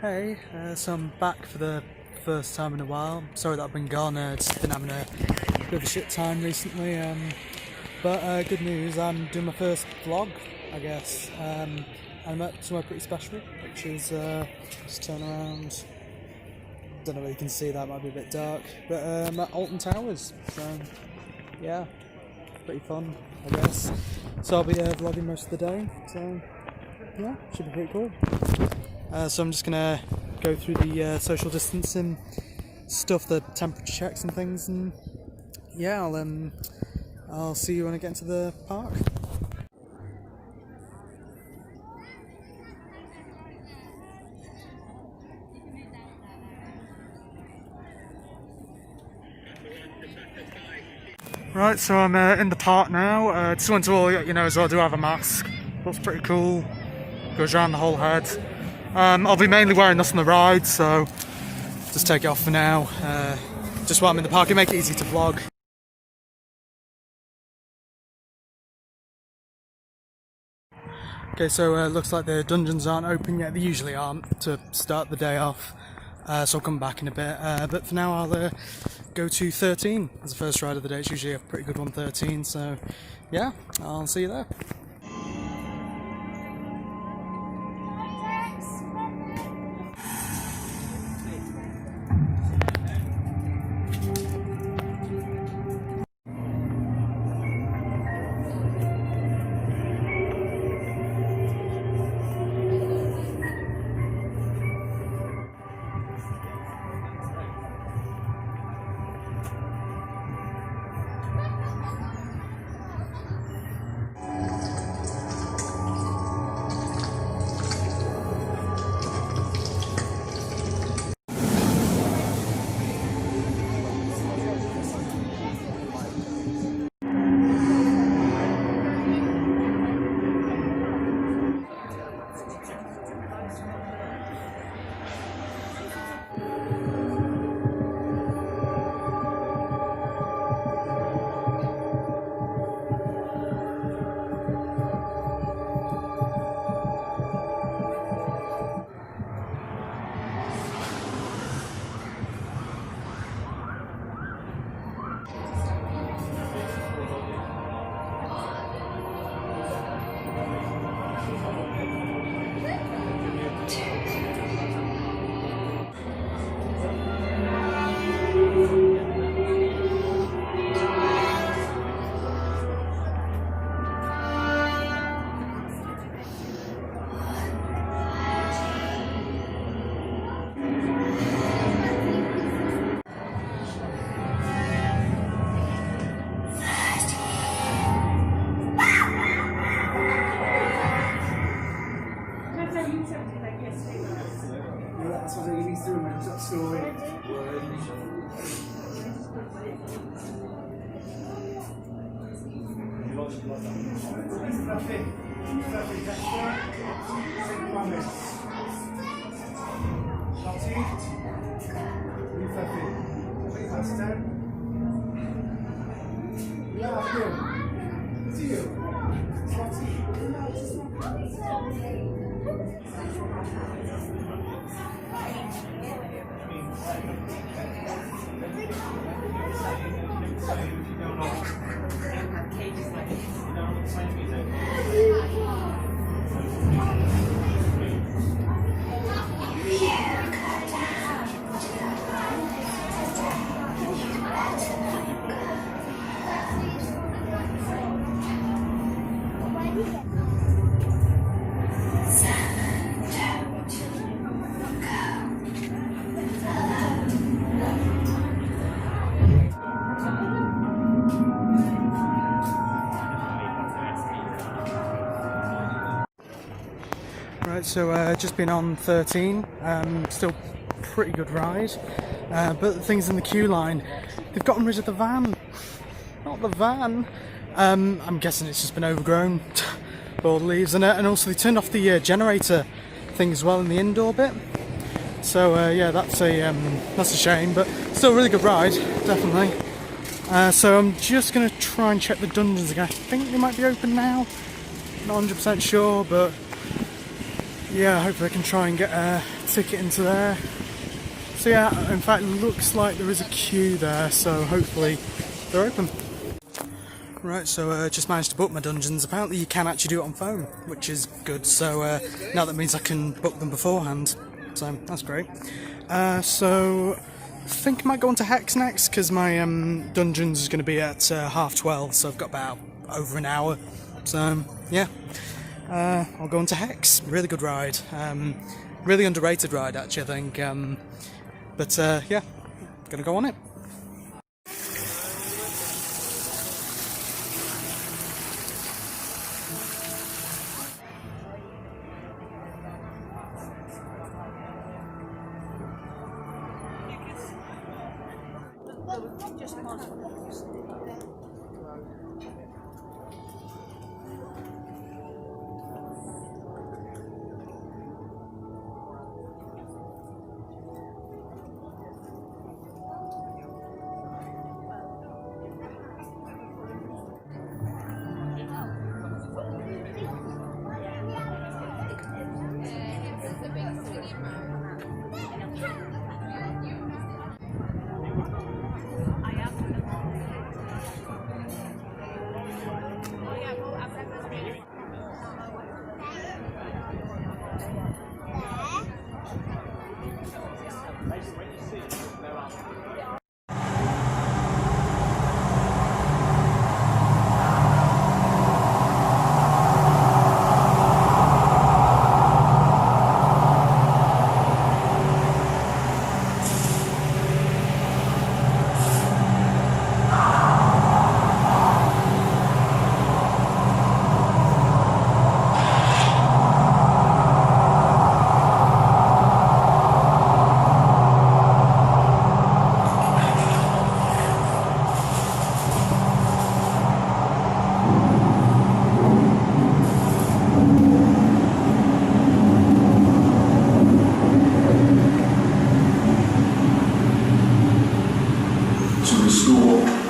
Hey, so I'm back for the first time in a while. Sorry that I've been gone, just been having a bit of a shit time recently. But good news, I'm doing my first vlog, I guess. I'm at somewhere pretty special, which is, just turn around. Don't know whether you can see that, might be a bit dark. But I'm at Alton Towers, so yeah, pretty fun, I guess. So I'll be vlogging most of the day, so yeah, should be pretty cool. So I'm just gonna go through the social distancing stuff, the temperature checks and things, and yeah, I'll see you when I get into the park. Right, so I'm in the park now. Just want to all let you know as well, I do have a mask. Looks pretty cool. Goes around the whole head. I'll be mainly wearing this on the ride, so just take it off for now. Just while I'm in the park, it make it easy to vlog. Okay, so it looks like the dungeons aren't open yet. They usually aren't to start the day off, so I'll come back in a bit. But for now, I'll go to 13 as the first ride of the day. It's usually a pretty good one, 13. So yeah, I'll see you there. That's what you need to do, man. That's story. Right, so just been on 13, still pretty good ride, but the things in the queue line, they've gotten rid of the van, not the van. I'm guessing it's just been overgrown with all the leaves in it, and also they turned off the generator thing as well in the indoor bit. So yeah, that's a shame, but still a really good ride, definitely. So I'm just going to try and check the dungeons again. I think they might be open now, not 100% sure, but yeah, hopefully I can try and get a ticket into there. So yeah, in fact, it looks like there is a queue there, so hopefully they're open. Right, so just managed to book my dungeons. Apparently you can actually do it on phone, which is good, so now that means I can book them beforehand, so that's great. So I think I might go on to Hex next, because my dungeons is going to be at 12:30, so I've got about over an hour, so yeah. I'll go on to Hex. Really good ride. Really underrated ride, actually, I think. But yeah, gonna go on it.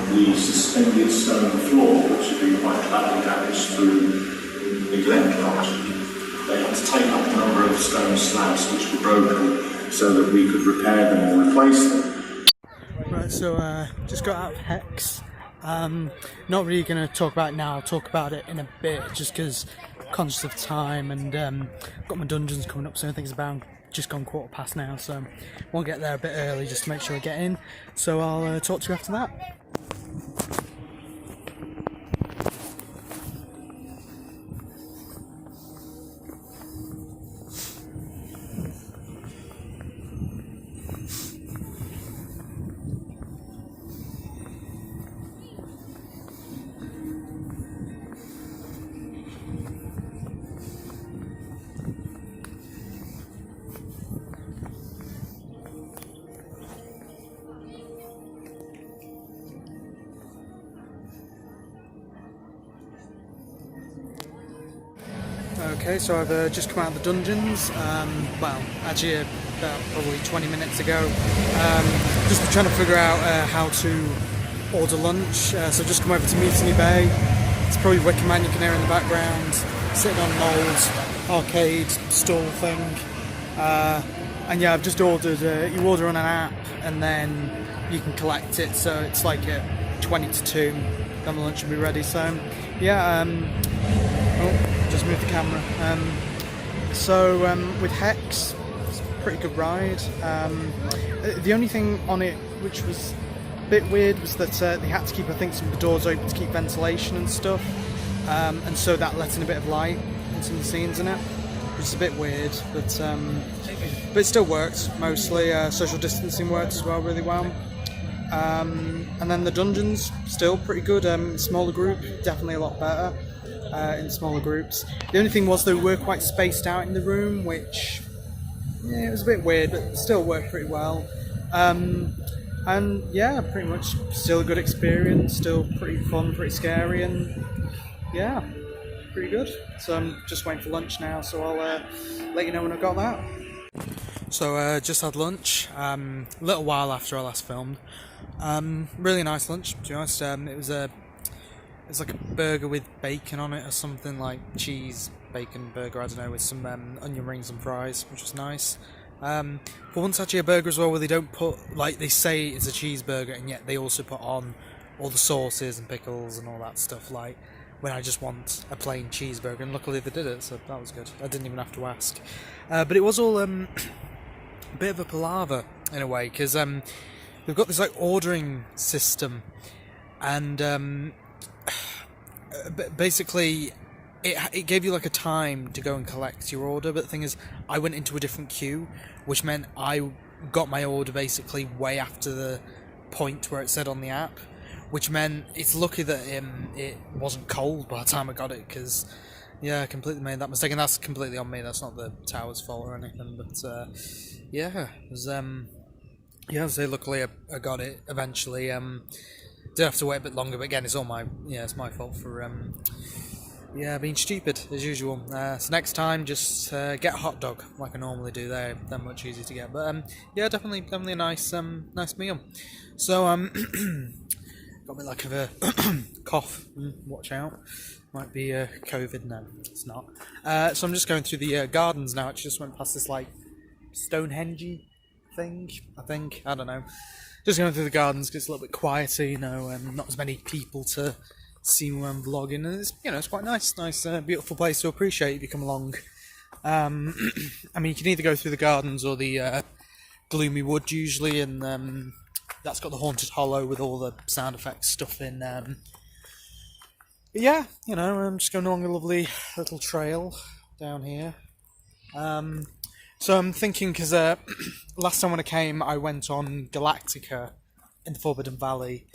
The suspended stone floor, which had been quite badly damaged through neglect largely. They had to take up a number of stone slabs which were broken so that we could repair them or replace them. Right, so just got out of Hex. Not really going to talk about it now, I'll talk about it in a bit, just because conscious of time, and got my dungeons coming up, so I think it's about just gone 1:15 now, so we'll get there a bit early just to make sure I get in. So I'll talk to you after that. Okay, so I've just come out of the dungeons, well, actually about probably 20 minutes ago. Just been trying to figure out how to order lunch, so I've just come over to Mutiny Bay. It's probably Wicker Man you can hear in the background, sitting on an old arcade stall thing. And yeah, I've just ordered, you order on an app and then you can collect it, so it's like at 20 to 2, then the lunch will be ready, so yeah. Just move the camera. So with Hex, it's a pretty good ride. The only thing on it which was a bit weird was that they had to keep, I think, some of the doors open to keep ventilation and stuff, and so that let in a bit of light in some of the scenes in it, which is a bit weird, but it still worked mostly. Social distancing worked as well really well. And then the dungeons, still pretty good. Smaller group, definitely a lot better. In smaller groups. The only thing was they were quite spaced out in the room, which, yeah, it was a bit weird, but still worked pretty well. And yeah, pretty much still a good experience, still pretty fun, pretty scary, and yeah, pretty good. So I'm just waiting for lunch now, so I'll let you know when I've got that. So just had lunch, a little while after I last filmed. Really nice lunch, to be honest. It was like a burger with bacon on it or something, like cheese, bacon burger, I don't know, with some onion rings and fries, which was nice. For once, actually a burger as well, where they don't put, like, they say it's a cheeseburger, and yet they also put on all the sauces and pickles and all that stuff, like, when I just want a plain cheeseburger, and luckily they did it, so that was good. I didn't even have to ask. But it was all a bit of a palaver, in a way, because they've got this, like, ordering system, and basically it gave you like a time to go and collect your order, but the thing is I went into a different queue, which meant I got my order basically way after the point where it said on the app, which meant it's lucky that it wasn't cold by the time I got it, because yeah, I completely made that mistake, and that's completely on me. That's not the tower's fault or anything, but yeah, it was so luckily I got it eventually. Did have to wait a bit longer, but again, it's my fault for being stupid as usual. So next time, just get a hot dog like I normally do. They're much easier to get. But yeah, definitely a nice meal. So got me like a cough. Watch out, might be COVID. No, it's not. So I'm just going through the gardens now. I just went past this like Stonehenge thing. I don't know. Just going through the gardens because it's a little bit quieter, not as many people to see me when I'm vlogging, and it's quite nice, beautiful place to appreciate if you come along. I mean, you can either go through the gardens or the gloomy wood usually, and that's got the haunted hollow with all the sound effects stuff in. Yeah, I'm just going along a lovely little trail down here. So I'm thinking, because last time when I came, I went on Galactica in the Forbidden Valley.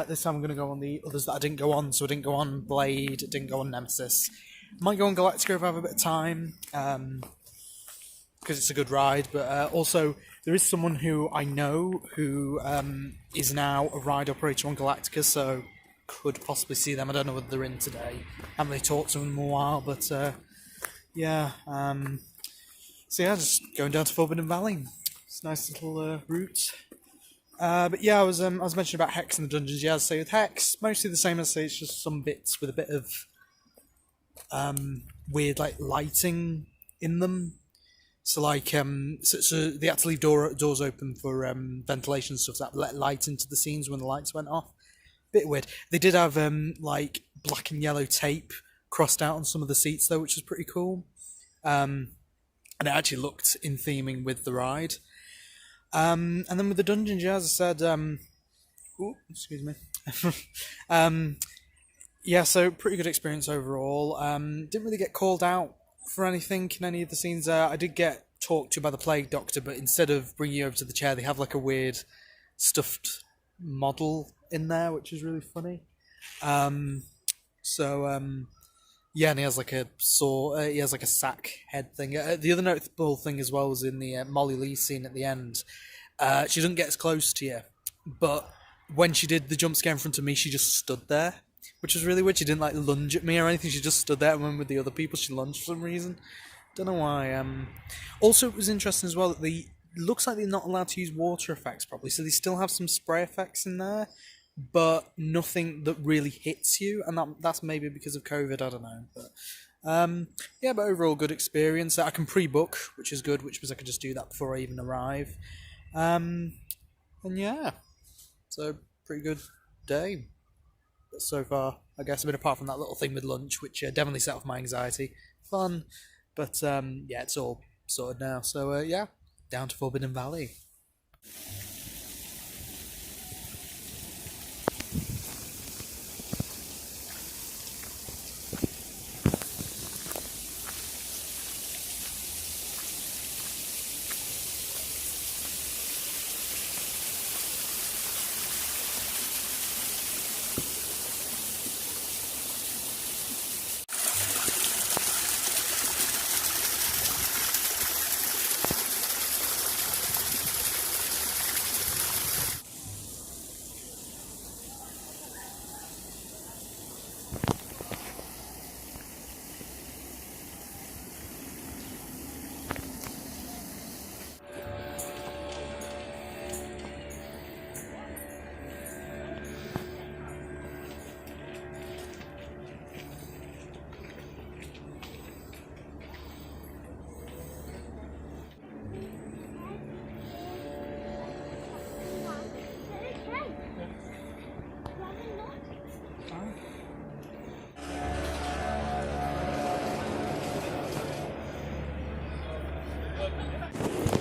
This time I'm going to go on the others that I didn't go on. So I didn't go on Blade, didn't go on Nemesis. Might go on Galactica if I have a bit of time, because it's a good ride. But also, there is someone who I know who is now a ride operator on Galactica, so could possibly see them. I don't know whether they're in today. I haven't really talked to them in a while, but yeah. So yeah, just going down to Forbidden Valley. It's a nice little route. But yeah, I was mentioning about Hex in the dungeons. Yeah, so with Hex, mostly the same as I say. It's just some bits with a bit of weird like lighting in them. So like so they had to leave doors open for ventilation and stuff, so that let light into the scenes when the lights went off. Bit weird. They did have like black and yellow tape crossed out on some of the seats though, which was pretty cool. And it actually looked in theming with the ride. And then with the dungeons, yeah, as I said, excuse me. Yeah, so pretty good experience overall. Didn't really get called out for anything in any of the scenes. I did get talked to by the Plague Doctor, but instead of bringing you over to the chair, they have like a weird stuffed model in there, which is really funny. Yeah, and he has like a saw. He has like a sack head thing. The other notable thing as well was in the Molly Lee scene at the end. She doesn't get as close to you, but when she did the jump scare in front of me, she just stood there, which was really weird. She didn't like lunge at me or anything. She just stood there, and when with the other people, she lunged for some reason. Don't know why. Also, it was interesting as well that looks like they're not allowed to use water effects properly, so they still have some spray effects in there, but nothing that really hits you, and that's maybe because of COVID, I don't know. But yeah, but overall good experience. I can pre-book, which is good, which means I could just do that before I even arrive. And yeah, so pretty good day so far, I guess. I mean, apart from that little thing with lunch, which definitely set off my anxiety. Fun, but yeah, it's all sorted now. So yeah, down to Forbidden Valley.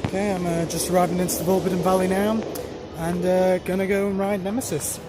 Okay, I'm just riding into the Volbidden Valley now, and gonna go and ride Nemesis.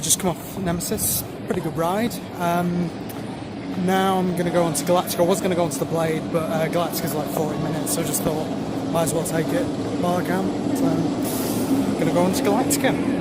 Just come off Nemesis, pretty good ride. Now I'm going to go on to Galactica. I was going to go on to the Blade, but Galactica's like 40 minutes, so I just thought might as well take it while I can. So I'm going to go on to Galactica.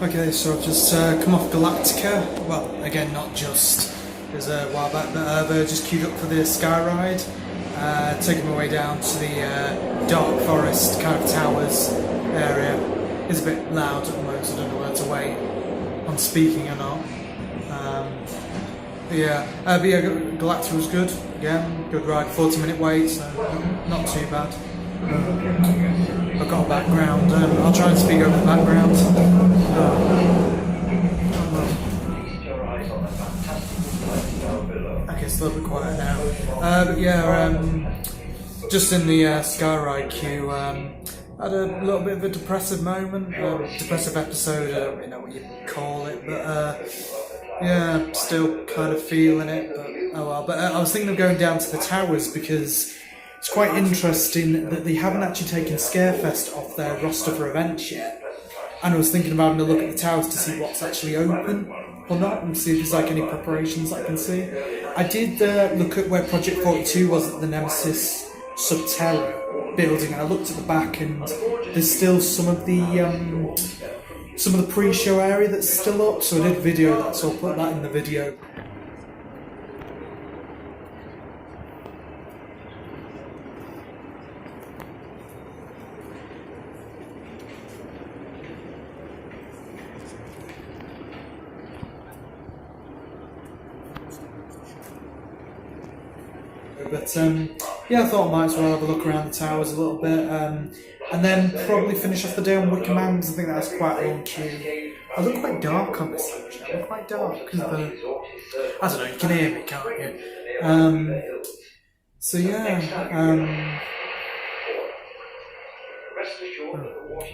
Okay, so I've just come off Galactica. Well, again, not just. It was a while back, but I've just queued up for the Sky Ride. Taking my way down to the Dark Forest kind of towers area. It's a bit loud at the moment, so I don't know whether to wait on speaking or not. But yeah, Galactica was good. Again, good ride. 40-minute wait, so not too bad. I've got a background. I'll try and speak over the background. Okay, it's a little bit quiet now. But yeah, just in the Sky Ride queue, had a little bit of a depressive moment, depressive episode, I don't know what you call it, but yeah, still kind of feeling it, but oh well. But I was thinking of going down to the towers because it's quite interesting that they haven't actually taken Scarefest off their roster for events yet. And I was thinking about having a look at the towers to see what's actually open or not, and see if there's like any preparations I can see. I did look at where Project 42 was at the Nemesis Subterra building, and I looked at the back, and there's still some of the pre-show area that's still up. So I did video that, so I'll put that in the video. But yeah, I thought I might as well have a look around the towers a little bit, and then probably finish off the day on Wicker Man, because I think that's quite a long queue. I look quite dark on this actually. I look quite dark because of the... I don't know, you can hear me, can't you? So yeah,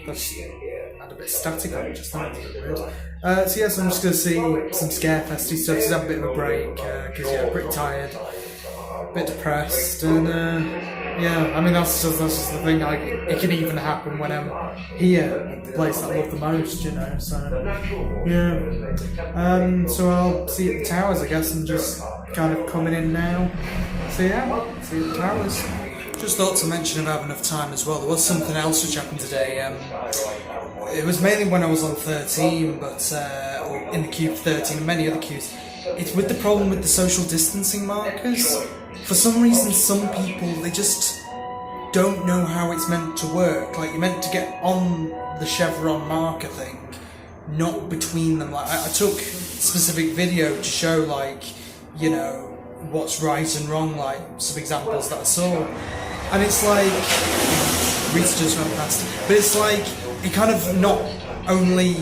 that's had a bit static on it just now, it's a bit weird. So yeah, so I'm just going to see some Scarefesty stuff, just have a bit of a break, because yeah, I'm pretty tired. A bit depressed, and yeah, I mean that's just the thing. Like, it can even happen when I'm here, the place I love the most, you know. So yeah, so I'll see you at the towers, I guess, and just kind of coming in now. So yeah, see you at the towers. Just thought to mention about enough time as well. There was something else which happened today. It was mainly when I was on 13, but or in the queue for 13 and many other queues. It's with the problem with the social distancing markers. For some reason, some people, they just don't know how it's meant to work. Like, you're meant to get on the chevron marker thing, not between them. Like, I took specific video to show, like, you know, what's right and wrong, like some examples that I saw. And it's like, Rita just ran past, but it's like, it kind of not only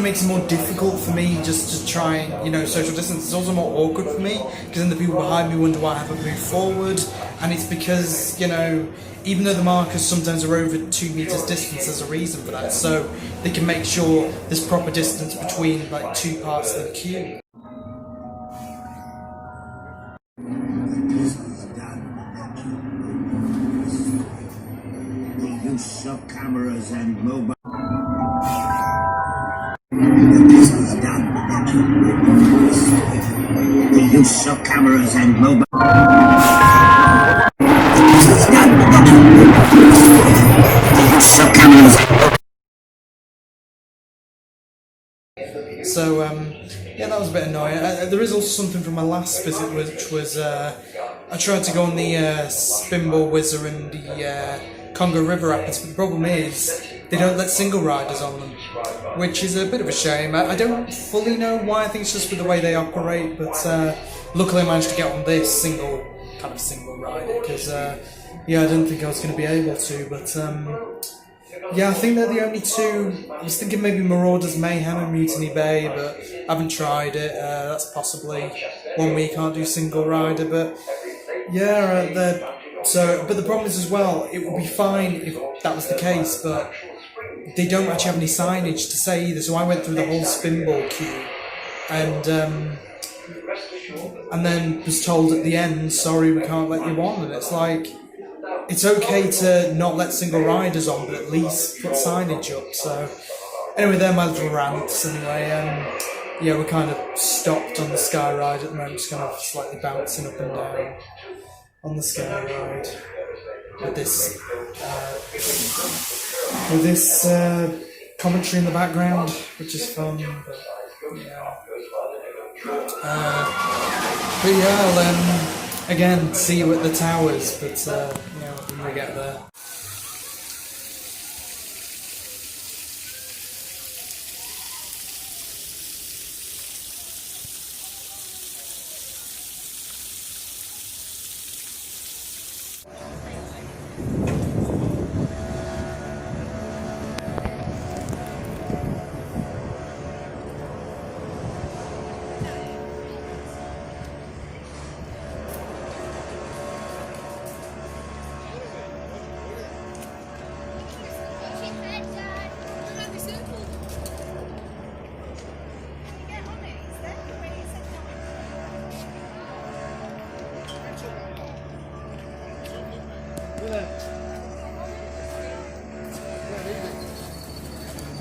makes it more difficult for me just to try and, you know, social distance. It's also more awkward for me, because then the people behind me wonder why I haven't moved forward. And it's because, you know, even though the markers sometimes are over 2 meters distance, there's a reason for that. So they can make sure there's proper distance between, like, 2 parts of the queue. The use of cameras and mobile. The use of cameras and mobile. So yeah, that was a bit annoying. There is also something from my last visit, which was I tried to go on the Spinball Whizzer and the Congo River Rapids, but the problem is they don't let single riders on them, which is a bit of a shame. I don't fully know why. I think it's just with the way they operate, but luckily I managed to get on this single rider, because yeah, I didn't think I was going to be able to, but yeah, I think they're the only two. I was thinking maybe Marauders Mayhem and Mutiny Bay, but I haven't tried it. That's possibly one where you can't do single rider, but yeah, but the problem is as well, it would be fine if that was the case, but they don't actually have any signage to say either. So I went through the whole Spinball queue, and then was told at the end, sorry, we can't let you on. And it's like, it's okay to not let single riders on, but at least put signage up. So anyway, they're my little rants anyway. Yeah, we're kind of stopped on the Sky Ride at the moment, just kind of slightly bouncing up and down on the Sky Ride with this commentary in the background, which is fun. But yeah, I'll again see you at the towers, but yeah, when we get there.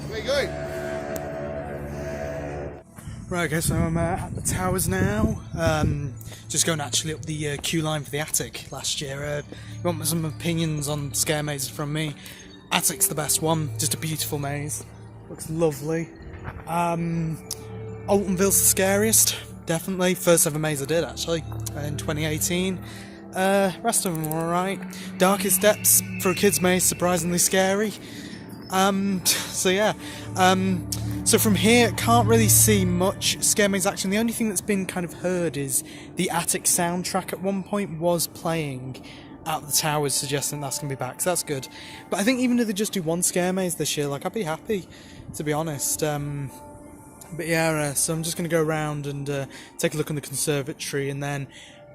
Where you going? Right, okay, so I'm at the towers now. Just going actually up the queue line for the attic last year. You want some opinions on scare mazes from me? Attic's the best one, just a beautiful maze. Looks lovely. Altonville's the scariest, definitely. First ever maze I did actually, in 2018. Rest of them were alright. Darkest Depths for a kid's maze, surprisingly scary. So yeah. So from here, can't really see much scare maze action. The only thing that's been kind of heard is the attic soundtrack at one point was playing at the towers, suggesting that's going to be back, so that's good. But I think even if they just do one scare maze this year, like, I'd be happy, to be honest. But yeah, so I'm just going to go around and take a look in the conservatory, and then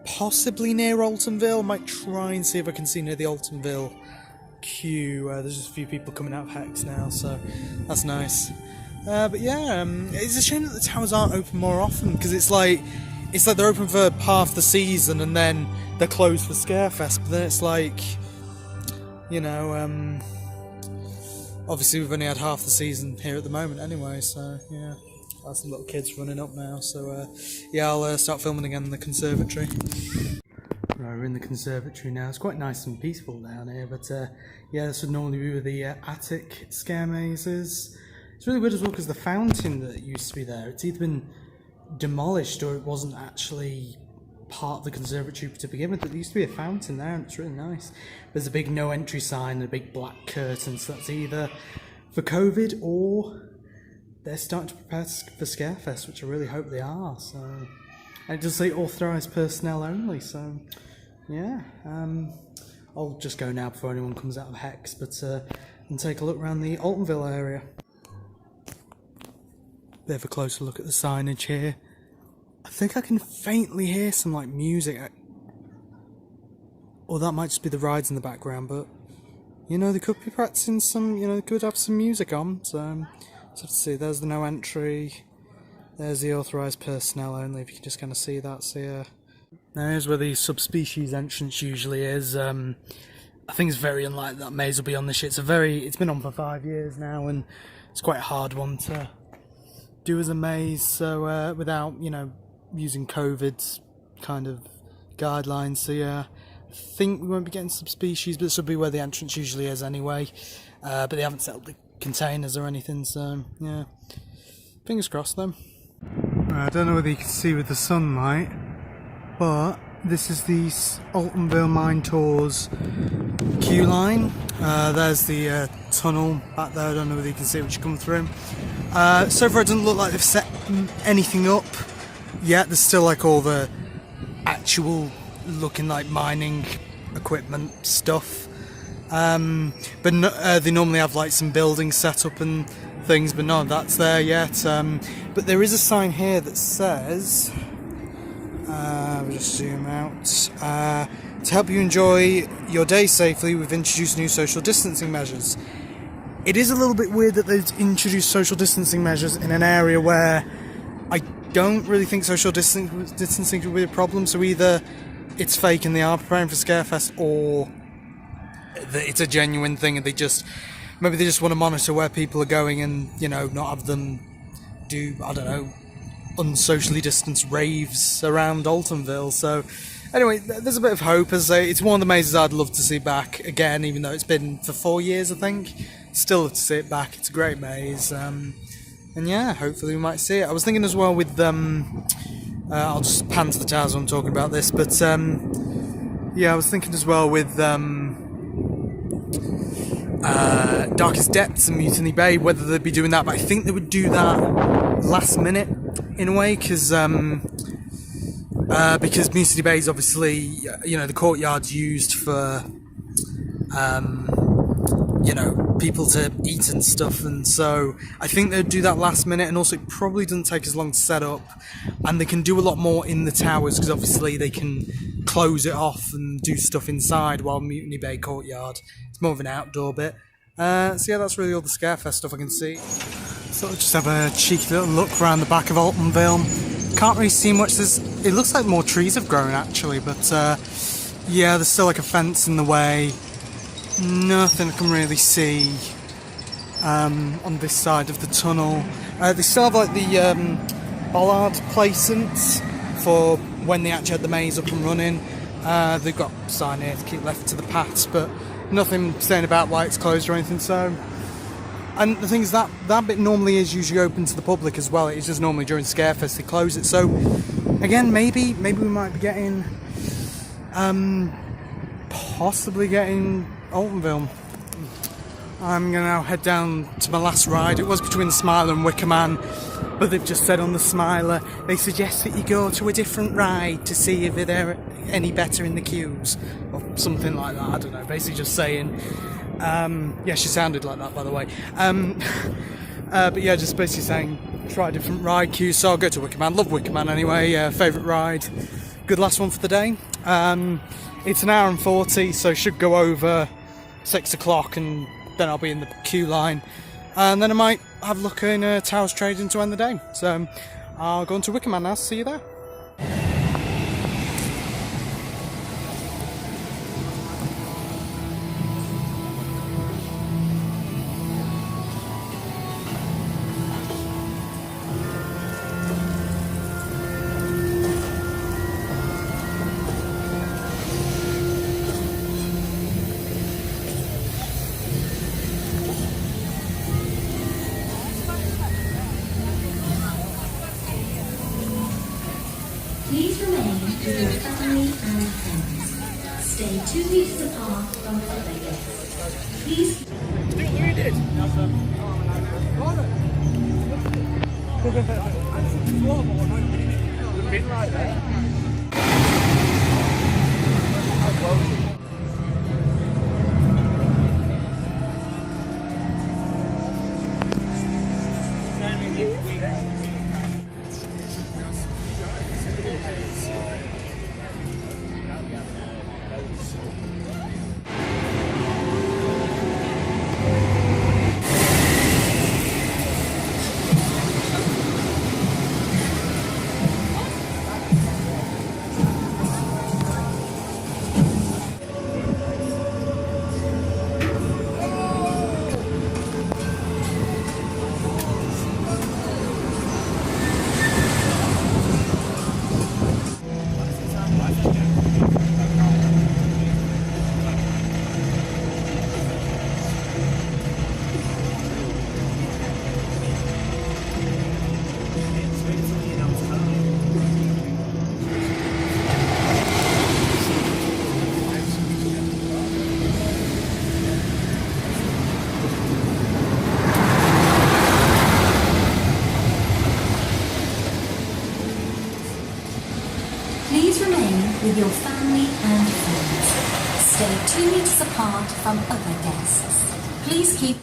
possibly near Altonville. Might try and see if I can see near the Altonville queue. There's just a few people coming out of Hex now, so that's nice. But yeah, it's a shame that the towers aren't open more often, because it's like they're open for half the season and then they're closed for Scarefest. But then it's like, you know, obviously we've only had half the season here at the moment anyway, so yeah. That's the little kids running up now, so yeah, I'll start filming again in the conservatory. Right, we're in the conservatory now. It's quite nice and peaceful down here, but yeah, this would normally be where the attic scare mazes. It's really weird as well, because the fountain that used to be there, it's either been demolished or it wasn't actually part of the conservatory to begin with. But there used to be a fountain there, and it's really nice. There's a big no entry sign and a big black curtain, so that's either for COVID or they're starting to prepare for Scarefest, which I really hope they are. So, and it does say authorised personnel only, so yeah. I'll just go now before anyone comes out of Hex, but and take a look around the Altonville area. Bit of a closer look at the signage here. I think I can faintly hear some like music, or that might just be the rides in the background, but you know, they could be practicing some, you know, they could have some music on, so let's have to see. There's the no entry, there's the authorised personnel only, if you can just kind of see that. So yeah, now here's where the subspecies entrance usually is. I think it's very unlikely that maze will be on this year. It's been on for 5 years now, and it's quite a hard one to do as a maze, so without, you know, using COVID's kind of guidelines. So yeah, I think we won't be getting subspecies, but this will be where the entrance usually is anyway. But they haven't set up the containers or anything, so yeah, fingers crossed though. I don't know whether you can see with the sunlight, but this is the Altonville Mine Tours queue line. There's the tunnel back there. I don't know whether you can see it, which you come through. So far it doesn't look like they've set anything up yet. There's still like all the actual looking like mining equipment stuff. But no, they normally have like some buildings set up and things, but none of that's there yet. But there is a sign here that says, we'll just zoom out, to help you enjoy your day safely, we've introduced new social distancing measures. It is a little bit weird that they've introduced social distancing measures in an area where I don't really think social distancing would be a problem, so either it's fake and they are preparing for Scarefest, or it's a genuine thing and maybe they just want to monitor where people are going and, you know, not have them do, I don't know, unsocially distanced raves around Altonville. So anyway, there's a bit of hope. As it's one of the mazes I'd love to see back again, even though it's been for 4 years, I think. Still love to see it back. It's a great maze, and yeah, hopefully we might see it. I was thinking as well with I'll just pan to the towers when I'm talking about this, but yeah, I was thinking as well with Darkest Depths and Mutiny Bay, whether they'd be doing that, but I think they would do that last minute in a way, because Mutiny Bay is obviously, you know, the courtyard's used for you know, people to eat and stuff, and so I think they'd do that last minute, and also it probably doesn't take as long to set up, and they can do a lot more in the towers, because obviously they can close it off and do stuff inside, while Mutiny Bay Courtyard, it's more of an outdoor bit. So yeah, that's really all the Scarefest stuff I can see. So let's just have a cheeky little look around the back of Altonville. Can't really see much. It looks like more trees have grown actually, but yeah, there's still like a fence in the way. nothing I can really see on this side of the tunnel. They still have like the bollard placements for when they actually had the maze up and running. They've got a sign here to keep left to the paths, but nothing saying about why it's closed or anything. So, and the thing is that bit normally is usually open to the public as well. It's just normally during Scarefest they close it. So again, maybe we might be getting possibly getting Altonville. I'm going to now head down to my last ride. It was between the Smiler and Wicker Man, but they've just said on the Smiler they suggest that you go to a different ride to see if they're any better in the queues or something like that. I don't know, basically just saying. Yeah, she sounded like that, by the way. But yeah, just basically saying try a different ride queue. So I'll go to Wicker Man. Love Wicker Man anyway. Favourite ride. Good last one for the day. It's an hour and 40, so should go over 6 o'clock, and then I'll be in the queue line, and then I might have a look in Towers Trading to end the day. So I'll go on to Wicker Man now. See you there. Please remain with your family and friends. Stay 2 meters apart from other guests. Please. Please remain with your family and friends. Stay 2 meters apart from other guests. Please keep.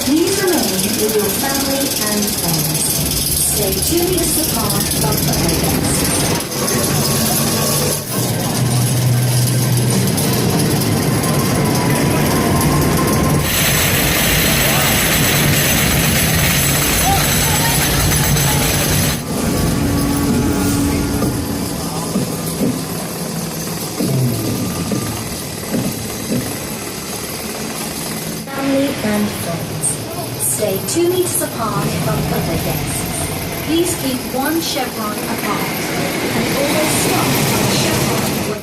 Please remain with your family and friends. Stay 2 meters apart from other guests. Family and friends. Stay 2 meters apart from other guests. Please keep 1 chevron apart and always stop on a chevron with.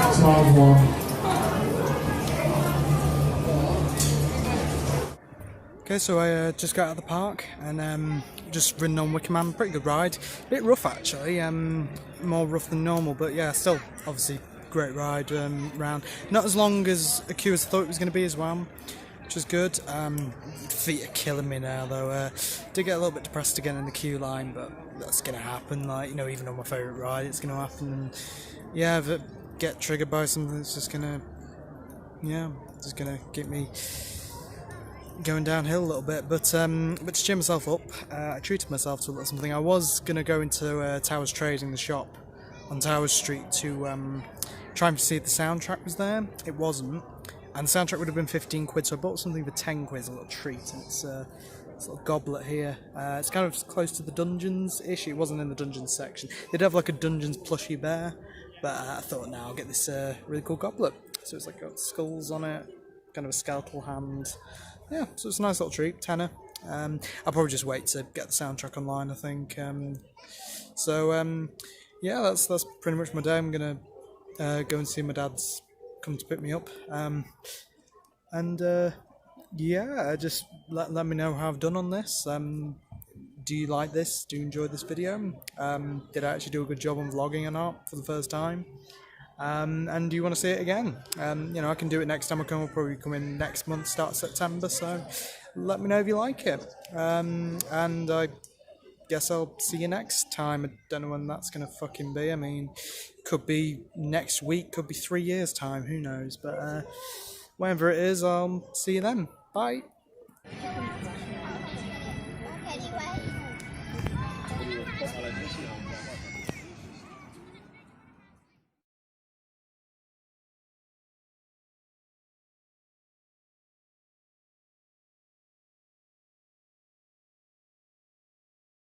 times 1. Okay, so I just got out of the park and just ridden on Wickerman. Pretty good ride. A bit rough actually, more rough than normal, but yeah, still obviously great ride round. Not as long as a queue as I thought it was going to be as well, which is good. Feet are killing me now though. Did get a little bit depressed again in the queue line, but that's going to happen. Like, you know, even on my favourite ride, it's going to happen. And yeah, if I get triggered by something, it's just going to, yeah, just going to get me going downhill a little bit, but to cheer myself up, I treated myself to a little something. I was going to go into Towers Trading, the shop on Towers Street, to try and see if the soundtrack was there. It wasn't, and the soundtrack would have been 15 quid, so I bought something for 10 quid, a little treat, and it's a little goblet here. It's kind of close to the Dungeons-ish. It wasn't in the Dungeons section. They'd have like a Dungeons plushie bear, but I thought, now I'll get this really cool goblet. So it's like got skulls on it, kind of a skeletal hand. Yeah, so it's a nice little treat, tenner. I'll probably just wait to get the soundtrack online, I think. Yeah, that's pretty much my day. I'm gonna go and see my dad's come to pick me up. Yeah, just let me know how I've done on this. Do you like this? Do you enjoy this video? Did I actually do a good job on vlogging or not for the first time? And do you want to see it again? You know, I can do it next time I come. I'll probably come in next month, start September, so let me know if you like it. And I guess I'll see you next time. I don't know when that's going to fucking be. I mean, could be next week, could be 3 years' time, who knows. But whenever it is, I'll see you then. Bye.